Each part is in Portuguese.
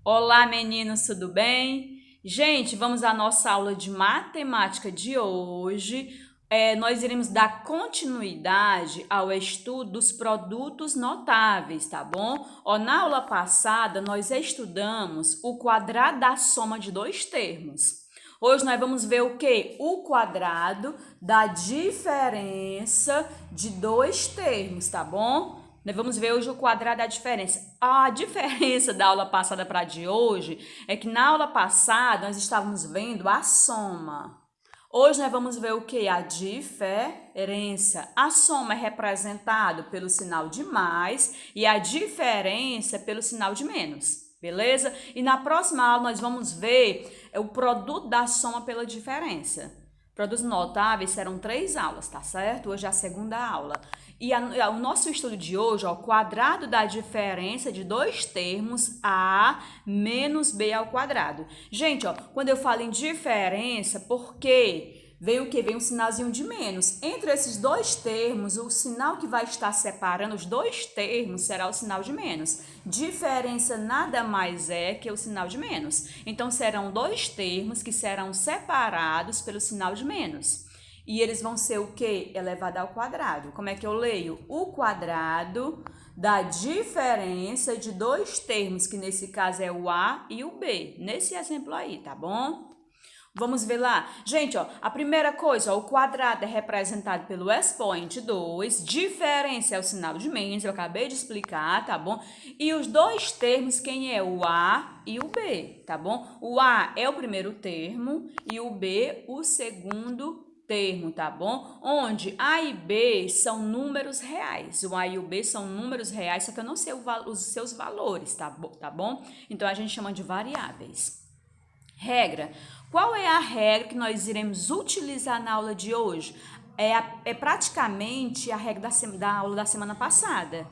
Olá, meninos, tudo bem? Gente, vamos à nossa aula de matemática de hoje. Nós iremos dar continuidade ao estudo dos produtos notáveis, tá bom? Na aula passada, nós estudamos o quadrado da soma de dois termos. Hoje nós vamos ver o quê? O quadrado da diferença de dois termos, tá bom? Nós vamos ver hoje o quadrado da diferença. A diferença da aula passada para a de hoje é que na aula passada nós estávamos vendo a soma. Hoje nós vamos ver o que? A diferença. A soma é representada pelo sinal de mais e a diferença pelo sinal de menos. Beleza? E na próxima aula nós vamos ver o produto da soma pela diferença. Produtos notáveis serão 3 aulas, tá certo? Hoje é a segunda aula. E o nosso estudo de hoje é o quadrado da diferença de dois termos A menos B ao quadrado. Gente, quando eu falo em diferença, por quê? Vem o que? Vem um sinalzinho de menos. Entre esses dois termos, o sinal que vai estar separando os dois termos será o sinal de menos. Diferença nada mais é que o sinal de menos. Então, serão dois termos que serão separados pelo sinal de menos. E eles vão ser o quê? Elevado ao quadrado. Como é que eu leio? O quadrado da diferença de dois termos, que nesse caso é o A e o B. Nesse exemplo aí, tá bom? Vamos ver lá. Gente, a primeira coisa, o quadrado é representado pelo expoente 2, diferença é o sinal de menos, eu acabei de explicar, tá bom? E os dois termos, quem é? O A e o B, tá bom? O A é o primeiro termo e o B o segundo termo, tá bom? Onde A e B são números reais. O A e o B são números reais, só que eu não sei os seus valores, tá bom? Então, a gente chama de variáveis. Regra. Qual é a regra que nós iremos utilizar na aula de hoje? É praticamente a regra da aula da semana passada.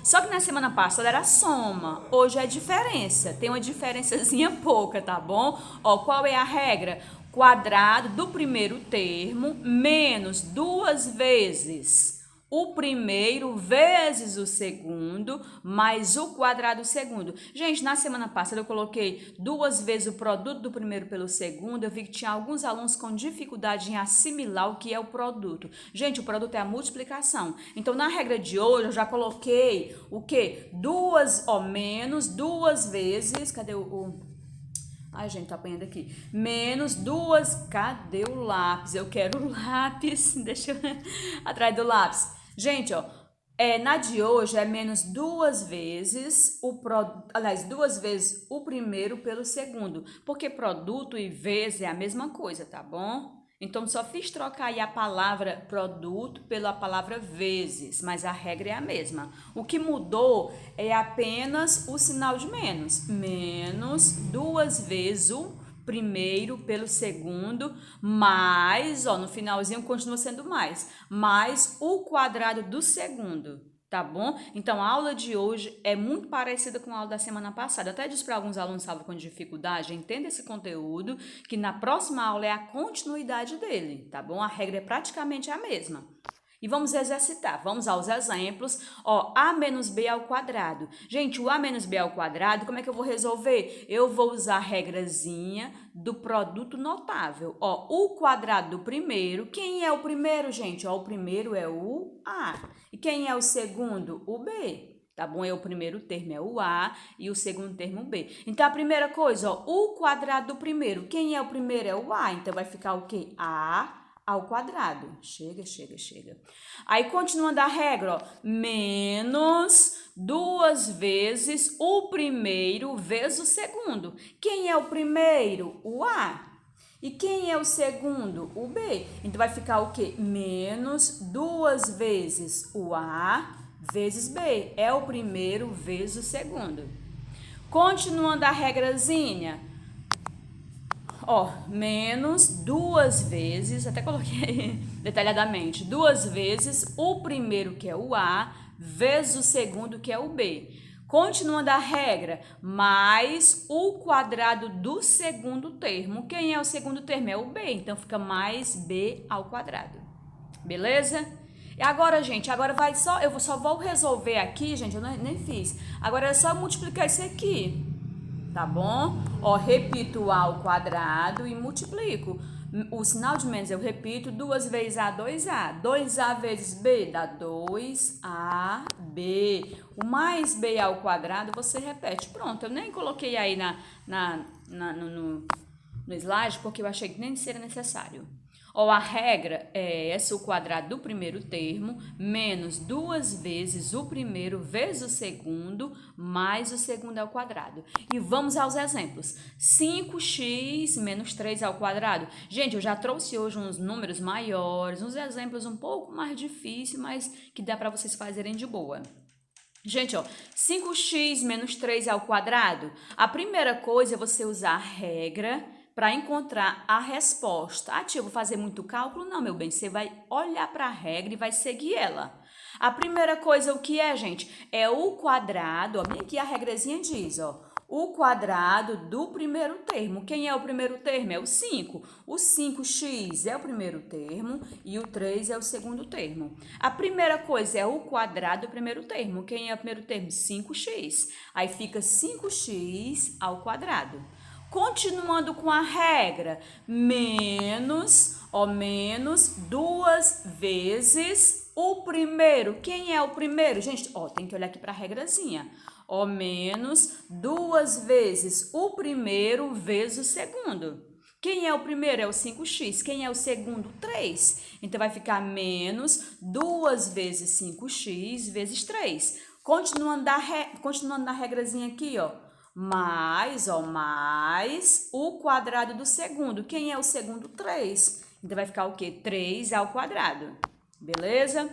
Só que na semana passada era soma, hoje é diferença. Tem uma diferençazinha pouca, tá bom? Qual é a regra? Quadrado do primeiro termo menos duas vezes o primeiro vezes o segundo, mais o quadrado do segundo. Gente, na semana passada eu coloquei duas vezes o produto do primeiro pelo segundo. Eu vi que tinha alguns alunos com dificuldade em assimilar o que é o produto. Gente, o produto é a multiplicação. Então, na regra de hoje, eu já coloquei o quê? Menos duas vezes. Cadê Ai, gente, tô apanhando aqui. Menos duas. Cadê o lápis? Eu quero o lápis. Deixa eu. Atrás do lápis. Gente, na de hoje é menos duas vezes duas vezes o primeiro pelo segundo. Porque produto e vezes é a mesma coisa, tá bom? Então, só fiz trocar aí a palavra produto pela palavra vezes, mas a regra é a mesma. O que mudou é apenas o sinal de menos. Menos duas vezes o primeiro pelo segundo, mais, no finalzinho continua sendo mais o quadrado do segundo. Tá bom? Então, a aula de hoje é muito parecida com a aula da semana passada. Eu até disse para alguns alunos que estavam com dificuldade, entenda esse conteúdo, que na próxima aula é a continuidade dele, tá bom? A regra é praticamente a mesma. E vamos exercitar, vamos aos exemplos. A menos b ao quadrado. Gente, o a menos b ao quadrado, como é que eu vou resolver? Eu vou usar a regrazinha do produto notável. O quadrado do primeiro, quem é o primeiro, gente? O primeiro é o A. E quem é o segundo? O B. Tá bom? O primeiro termo é o A e o segundo termo o B. Então, a primeira coisa, o quadrado do primeiro. Quem é o primeiro? É o A. Então, vai ficar o quê? A ao quadrado. Chega. Aí, continuando a regra, menos duas vezes o primeiro vezes o segundo. Quem é o primeiro? O A. E quem é o segundo? O B. Então, vai ficar o quê? Menos duas vezes o A vezes B. É o primeiro vezes o segundo. Continuando a regrazinha, menos duas vezes, até coloquei detalhadamente, duas vezes o primeiro, que é o A, vezes o segundo, que é o B. Continuando a regra, mais o quadrado do segundo termo. Quem é o segundo termo? É o B, então fica mais B ao quadrado. Beleza? E agora, gente, eu só vou resolver aqui, gente, eu nem fiz. Agora é só multiplicar isso aqui. tá bom? Ó, repito A ao quadrado e multiplico. O sinal de menos eu repito, 2 vezes A, 2A. 2A vezes B dá 2AB. O mais B ao quadrado você repete. Pronto, eu nem coloquei aí no slide porque eu achei que nem seria necessário. Ó, a regra é essa, o quadrado do primeiro termo, menos 2 vezes o primeiro vezes o segundo, mais o segundo ao quadrado. E vamos aos exemplos. 5x menos 3 ao quadrado. Gente, eu já trouxe hoje uns números maiores, uns exemplos um pouco mais difíceis, mas que dá para vocês fazerem de boa. Gente, ó, 5x menos 3 ao quadrado. A primeira coisa é você usar a regra para encontrar a resposta. Ah, tia, eu vou fazer muito cálculo? Não, meu bem, você vai olhar para a regra e vai seguir ela. A primeira coisa, o que é, gente? É o quadrado, ó, bem aqui a regrazinha diz, ó, o quadrado do primeiro termo. Quem é o primeiro termo? É o 5. O 5x é o primeiro termo e o 3 é o segundo termo. A primeira coisa é o quadrado do primeiro termo. Quem é o primeiro termo? 5x. Aí fica 5x ao quadrado. Continuando com a regra, menos 2 vezes o primeiro. Quem é o primeiro? Gente, ó, tem que olhar aqui para a regrazinha. Ó, menos 2 vezes o primeiro vezes o segundo. Quem é o primeiro? É o 5x. Quem é o segundo? 3. Então, vai ficar menos 2 vezes 5x vezes 3. Continuando na regrazinha aqui, ó. Mais o quadrado do segundo. Quem é o segundo? 3. Então, vai ficar o quê? 3 ao quadrado. Beleza?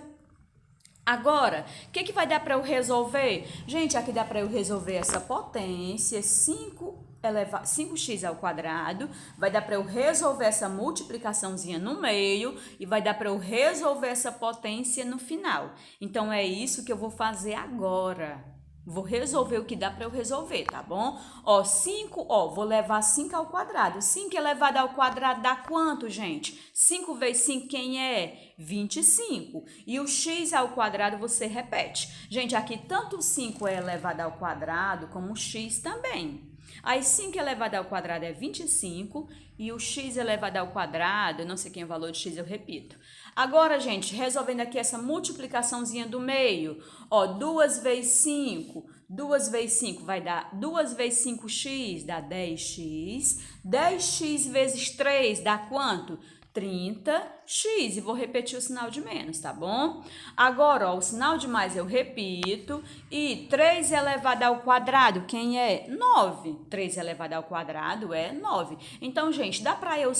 Agora, o que vai dar para eu resolver? Gente, aqui dá para eu resolver essa potência, 5x ao quadrado. Vai dar para eu resolver essa multiplicaçãozinha no meio e vai dar para eu resolver essa potência no final. Então, é isso que eu vou fazer agora. Vou resolver o que dá para eu resolver, tá bom? Ó, 5, ó, vou levar 5 ao quadrado. 5 elevado ao quadrado dá quanto, gente? 5 vezes 5, quem é? 25. E o x ao quadrado você repete. Gente, aqui tanto o 5 é elevado ao quadrado como o x também. Aí 5 elevado ao quadrado é 25 e o x elevado ao quadrado, eu não sei quem é o valor de x, eu repito. Agora, gente, resolvendo aqui essa multiplicaçãozinha do meio, ó, 2 vezes 5, 2 vezes 5 vai dar 2 vezes 5x, dá 10x. 10x vezes 3 dá quanto? 30x, e vou repetir o sinal de menos, tá bom? Agora, ó, o sinal de mais eu repito, e 3 elevado ao quadrado, quem é? 9. 3 elevado ao quadrado é 9. Então, gente, dá pra eu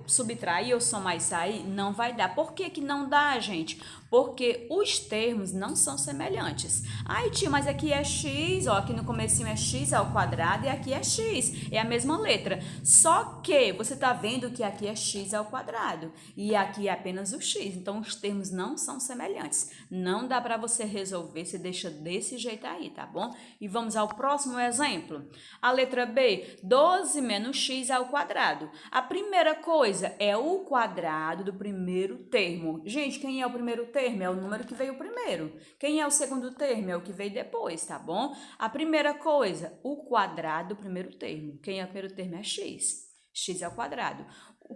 subtrair ou somar isso aí? Não vai dar. Por que que não dá, gente? Porque os termos não são semelhantes. Ai, tia, mas aqui é x, ó, aqui no comecinho é x ao quadrado e aqui é x, é a mesma letra. Só que você tá vendo que aqui é x ao quadrado e aqui é apenas o x, então os termos não são semelhantes. Não dá para você resolver, você deixa desse jeito aí, tá bom? E vamos ao próximo exemplo. A letra B, 12 menos x ao quadrado. A primeira coisa é o quadrado do primeiro termo. Gente, quem é o primeiro termo? É o número que veio primeiro. Quem é o segundo termo? É o que veio depois, tá bom? A primeira coisa, o quadrado do primeiro termo. Quem é o primeiro termo? É x. X ao quadrado.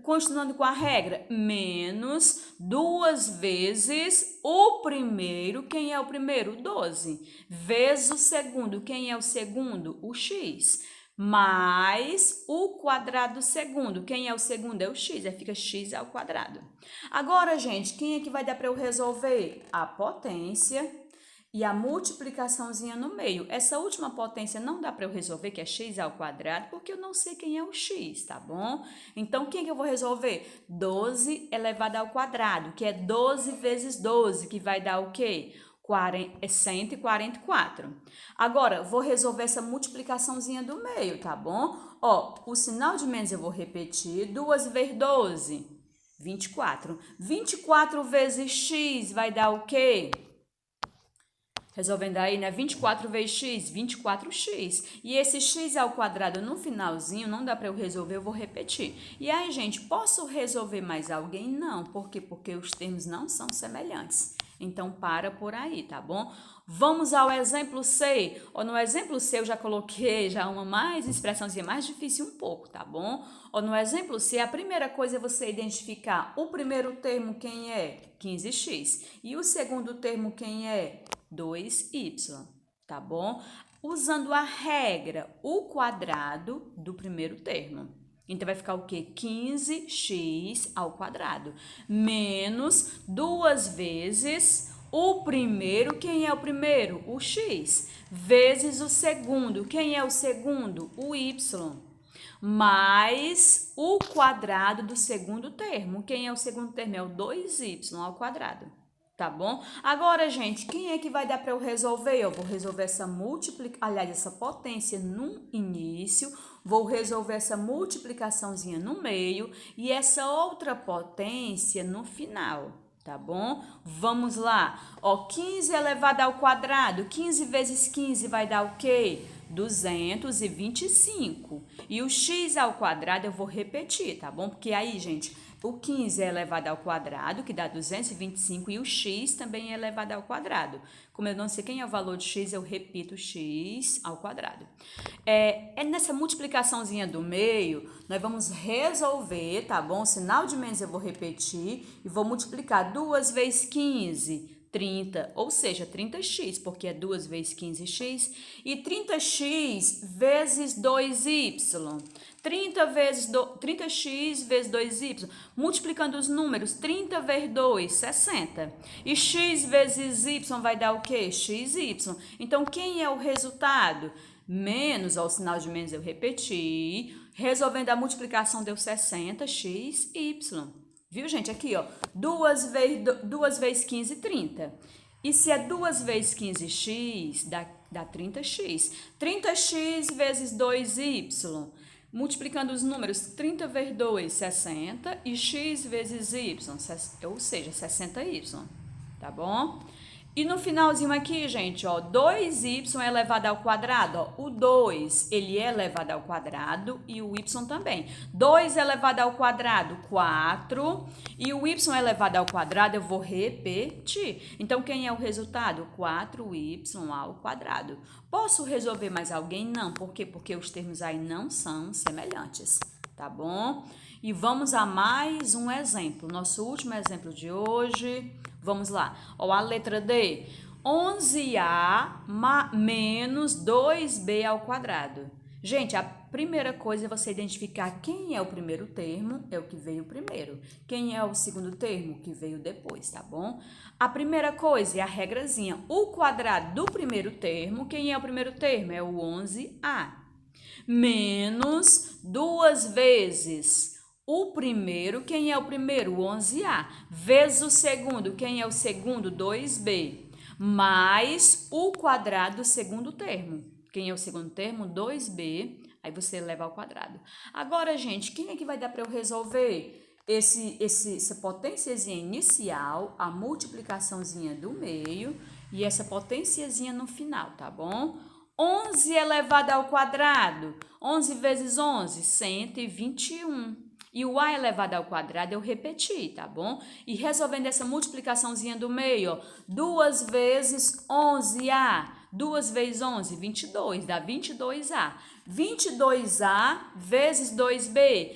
Continuando com a regra, menos 2 vezes o primeiro. Quem é o primeiro? 12. Vezes o segundo. Quem é o segundo? O x. Mais o quadrado do segundo. Quem é o segundo? É o x, aí fica x ao quadrado. Agora, gente, quem é que vai dar para eu resolver? A potência e a multiplicaçãozinha no meio. Essa última potência não dá para eu resolver, que é x ao quadrado, porque eu não sei quem é o x, tá bom? Então, quem é que eu vou resolver? 12 elevado ao quadrado, que é 12 vezes 12, que vai dar o quê? 144. Agora, vou resolver essa multiplicaçãozinha do meio, tá bom? Ó, o sinal de menos eu vou repetir. 2 vezes 12, 24. 24 vezes x vai dar o quê? Resolvendo aí, né? 24 vezes x, 24x. E esse x ao quadrado no finalzinho, não dá para eu resolver, eu vou repetir. E aí, gente, posso resolver mais alguém? Não. Por quê? Porque os termos não são semelhantes. Então, para por aí, tá bom? Vamos ao exemplo C. No exemplo C eu já coloquei já uma expressãozinha mais difícil um pouco, tá bom? No exemplo C, a primeira coisa é você identificar o primeiro termo quem é 15x e o segundo termo quem é 2y, tá bom? Usando a regra, o quadrado do primeiro termo. Então, vai ficar o quê? 15x ao quadrado menos 2 vezes o primeiro. Quem é o primeiro? O x. Vezes o segundo. Quem é o segundo? O y. Mais o quadrado do segundo termo. Quem é o segundo termo? É o 2y ao quadrado. Tá bom? Agora, gente, quem é que vai dar para eu resolver? Eu vou resolver essa essa potência no início, vou resolver essa multiplicaçãozinha no meio e essa outra potência no final, tá bom? Vamos lá. 15 elevado ao quadrado, 15 vezes 15 vai dar o quê? 225. E o x ao quadrado eu vou repetir, tá bom? Porque aí, gente, o 15 é elevado ao quadrado, que dá 225, e o x também é elevado ao quadrado. Como eu não sei quem é o valor de x, eu repito x ao quadrado. Nessa multiplicaçãozinha do meio, nós vamos resolver, tá bom? O sinal de menos eu vou repetir e vou multiplicar 2 vezes 15, 30, ou seja, 30x, porque é 2 vezes 15x, e 30x vezes 2y. 30x vezes 2y, multiplicando os números, 30 vezes 2, 60. E x vezes y vai dar o quê? xy. Então, quem é o resultado? Menos, o sinal de menos eu repeti, resolvendo a multiplicação deu 60, xy. Viu, gente? Aqui, 2 vezes 15, 30. E se é 2 vezes 15x, dá 30x. 30x vezes 2y. Multiplicando os números, 30 vezes 2, 60. E x vezes y, ou seja, 60y. Tá bom? E no finalzinho aqui, gente, 2y elevado ao quadrado, o 2, ele é elevado ao quadrado e o y também. 2 elevado ao quadrado, 4, e o y elevado ao quadrado eu vou repetir. Então, quem é o resultado? 4y ao quadrado. Posso resolver mais alguém? Não. Por quê? Porque os termos aí não são semelhantes, tá bom? E vamos a mais um exemplo, nosso último exemplo de hoje. Vamos lá. A letra D. 11a menos 2b ao quadrado. Gente, a primeira coisa é você identificar quem é o primeiro termo, é o que veio primeiro. Quem é o segundo termo, que veio depois, tá bom? A primeira coisa é a regrazinha. O quadrado do primeiro termo, quem é o primeiro termo? É o 11a. Menos 2 vezes o primeiro, quem é o primeiro? 11a. Vezes o segundo, quem é o segundo? 2b. Mais o quadrado do segundo termo. Quem é o segundo termo? 2b. Aí você eleva ao quadrado. Agora, gente, quem é que vai dar para eu resolver essa potênciazinha inicial, a multiplicaçãozinha do meio e essa potênciazinha no final, tá bom? 11 elevado ao quadrado. 11 vezes 11, 121. E o a elevado ao quadrado eu repeti, tá bom? E resolvendo essa multiplicaçãozinha do meio, 2 vezes 11a. 2 vezes 11, 22, dá 22a. 22a vezes 2b,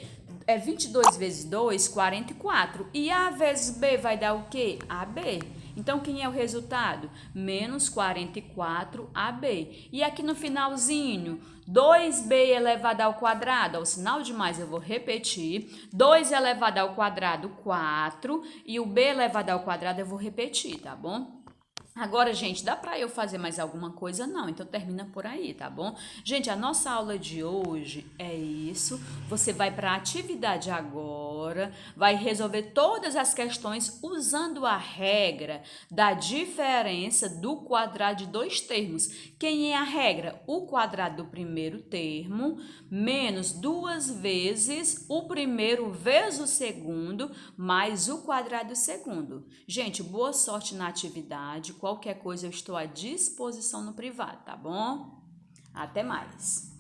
22 vezes 2, 44. E a vezes b vai dar o quê? AB. Então, quem é o resultado? Menos 44AB. E aqui no finalzinho, 2b elevado ao quadrado, ao sinal de mais eu vou repetir. 2 elevado ao quadrado, 4. E o b elevado ao quadrado eu vou repetir, tá bom? Agora, gente, dá para eu fazer mais alguma coisa? Não, então termina por aí, tá bom? Gente, a nossa aula de hoje é isso. Você vai para a atividade agora, vai resolver todas as questões usando a regra da diferença do quadrado de dois termos. Quem é a regra? O quadrado do primeiro termo menos 2 vezes o primeiro vezes o segundo mais o quadrado do segundo. Gente, boa sorte na atividade. Qualquer coisa eu estou à disposição no privado, tá bom? Até mais!